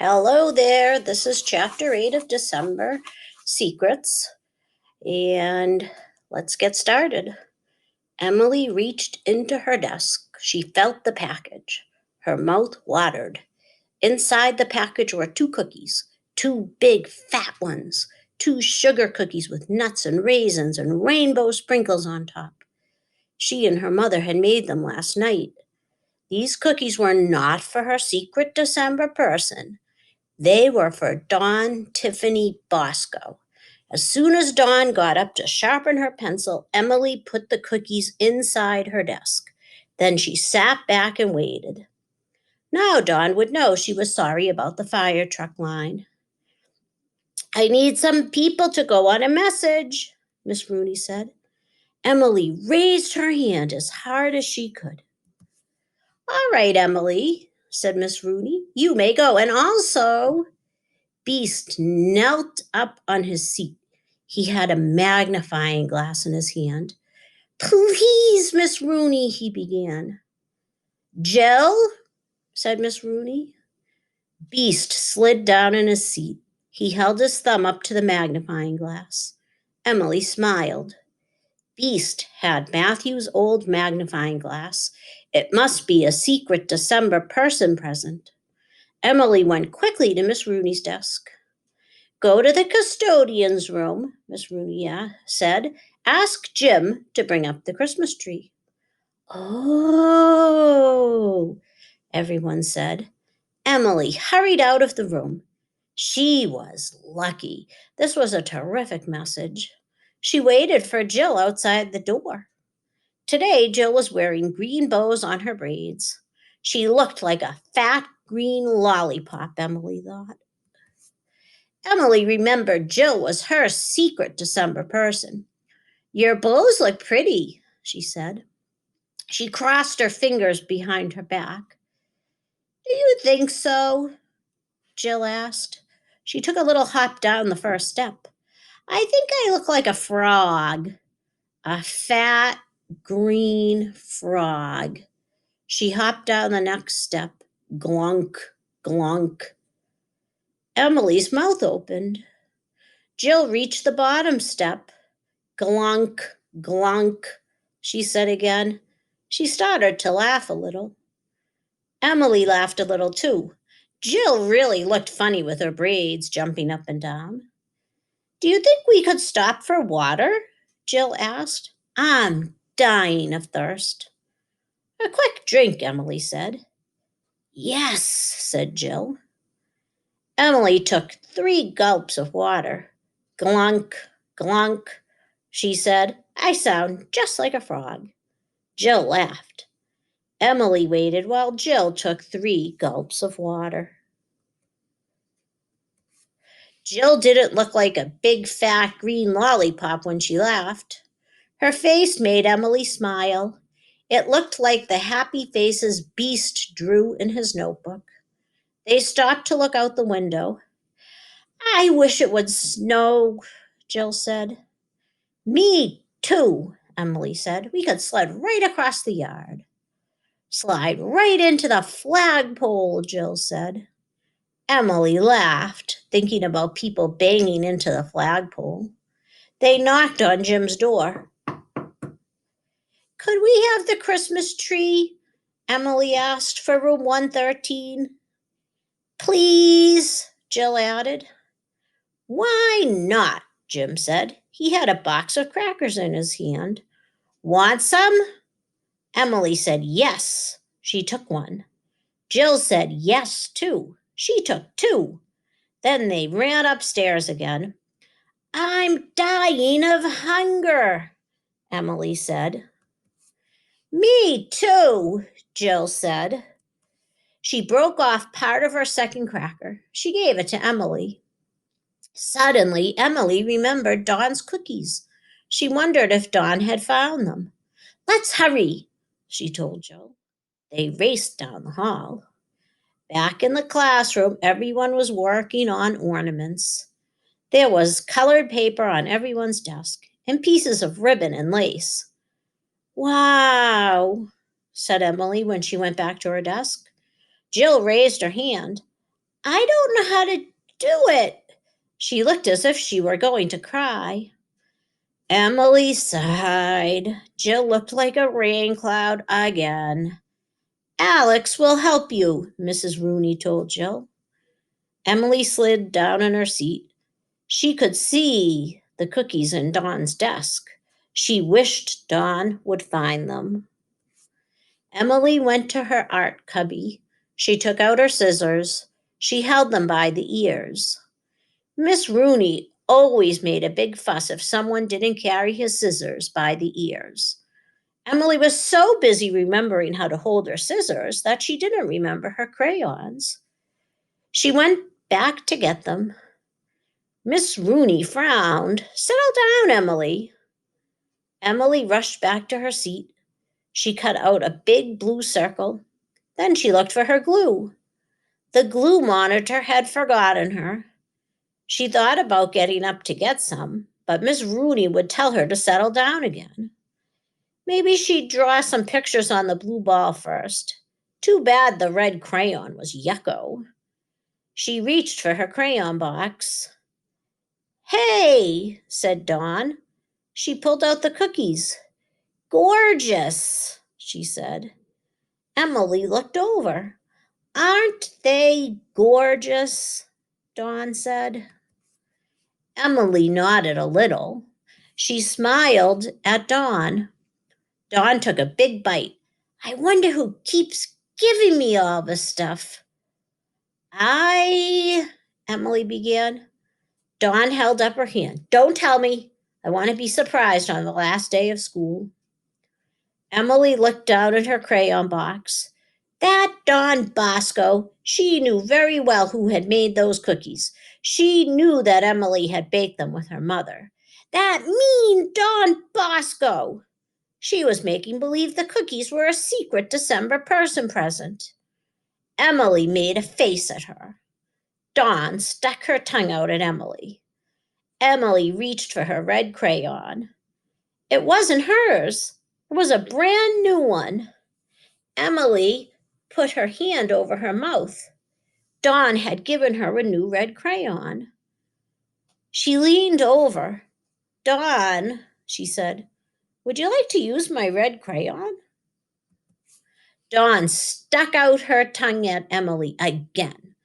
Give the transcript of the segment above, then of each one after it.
Hello there. This is chapter 8 of December Secrets. And let's get started. Emily reached into her desk. She felt the package. Her mouth watered. Inside the package were 2 cookies, 2 big fat ones, 2 sugar cookies with nuts and raisins and rainbow sprinkles on top. She and her mother had made them last night. These cookies were not for her secret December person. They were for Dawn Tiffany Bosco. As soon as Dawn got up to sharpen her pencil, Emily put the cookies inside her desk. Then she sat back and waited. Now Dawn would know she was sorry about the fire truck line. "I need some people to go on a message," Miss Rooney said. Emily raised her hand as hard as she could. "All right, Emily," said Miss Rooney, "you may go. And also—" Beast knelt up on his seat. He had a magnifying glass in his hand. "Please, Miss Rooney," he began. "Jill," said Miss Rooney. Beast slid down in his seat. He held his thumb up to the magnifying glass. Emily smiled. Beast had Matthew's old magnifying glass. It must be a secret December person present. Emily went quickly to Miss Rooney's desk. "Go to the custodian's room," Miss Rooney said. "Ask Jim to bring up the Christmas tree." "Oh," everyone said. Emily hurried out of the room. She was lucky. This was a terrific message. She waited for Jill outside the door. Today, Jill was wearing green bows on her braids. She looked like a fat green lollipop, Emily thought. Emily remembered Jill was her secret December person. "Your bows look pretty," she said. She crossed her fingers behind her back. "Do you think so?" Jill asked. She took a little hop down the first step. "I think I look like a frog. A fat, green frog." She hopped down the next step. Glunk, glunk. Emily's mouth opened. Jill reached the bottom step. "Glunk, glunk," she said again. She started to laugh a little. Emily laughed a little too. Jill really looked funny with her braids jumping up and down. "Do you think we could stop for water?" Jill asked. "I'm dying of thirst." "A quick drink," Emily said. "Yes," said Jill. Emily took 3 gulps of water. "Glunk, glunk," she said. "I sound just like a frog." Jill laughed. Emily waited while Jill took 3 gulps of water. Jill didn't look like a big, fat, green lollipop when she laughed. Her face made Emily smile. It looked like the happy faces Beast drew in his notebook. They stopped to look out the window. "I wish it would snow," Jill said. "Me too," Emily said. "We could sled right across the yard." "Slide right into the flagpole," Jill said. Emily laughed, thinking about people banging into the flagpole. They knocked on Jim's door. "Could we have the Christmas tree?" Emily asked, "for room 113. "Please," Jill added. "Why not?" Jim said. He had a box of crackers in his hand. "Want some?" Emily said yes. She took one. Jill said yes, too. She took 2. Then they ran upstairs again. "I'm dying of hunger," Emily said. "Me too," Jill said. She broke off part of her second cracker. She gave it to Emily. Suddenly, Emily remembered Dawn's cookies. She wondered if Dawn had found them. "Let's hurry," she told Jill. They raced down the hall. Back in the classroom, everyone was working on ornaments. There was colored paper on everyone's desk and pieces of ribbon and lace. "Wow," said Emily when she went back to her desk. Jill raised her hand. I don't know how to do it. She looked as if she were going to cry. Emily sighed. Jill looked like a rain cloud again. Alex will help you, Mrs. Rooney told Jill. Emily slid down in her seat. She could see the cookies in Dawn's desk. She wished Dawn would find them. Emily went to her art cubby. She took out her scissors. She held them by the ears. Miss Rooney always made a big fuss if someone didn't carry his scissors by the ears. Emily was so busy remembering how to hold her scissors that she didn't remember her crayons. She went back to get them. Miss Rooney frowned. Settle down, Emily. Emily rushed back to her seat. She cut out a big blue circle. Then she looked for her glue. The glue monitor had forgotten her. She thought about getting up to get some, but Miss Rooney would tell her to settle down again. Maybe she'd draw some pictures on the blue ball first. Too bad the red crayon was yucko. She reached for her crayon box. Hey, said Dawn. She pulled out the cookies. Gorgeous, she said. Emily looked over. Aren't they gorgeous? Dawn said. Emily nodded a little. She smiled at Dawn. Dawn took a big bite. I wonder who keeps giving me all this stuff. Emily began. Dawn held up her hand. Don't tell me. I want to be surprised on the last day of school. Emily looked down at her crayon box. That Dawn Bosco, she knew very well who had made those cookies. She knew that Emily had baked them with her mother. That mean Dawn Bosco! She was making believe the cookies were a secret December person present. Emily made a face at her. Dawn stuck her tongue out at Emily. Emily reached for her red crayon. It wasn't hers. It was a brand new one. Emily put her hand over her mouth. Dawn had given her a new red crayon. She leaned over. Dawn, she said, would you like to use my red crayon? Dawn stuck out her tongue at Emily again.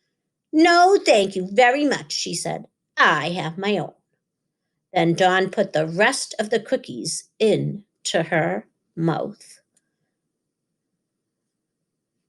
No, thank you very much, she said. I have my own. Then Dawn put the rest of the cookies into her mouth.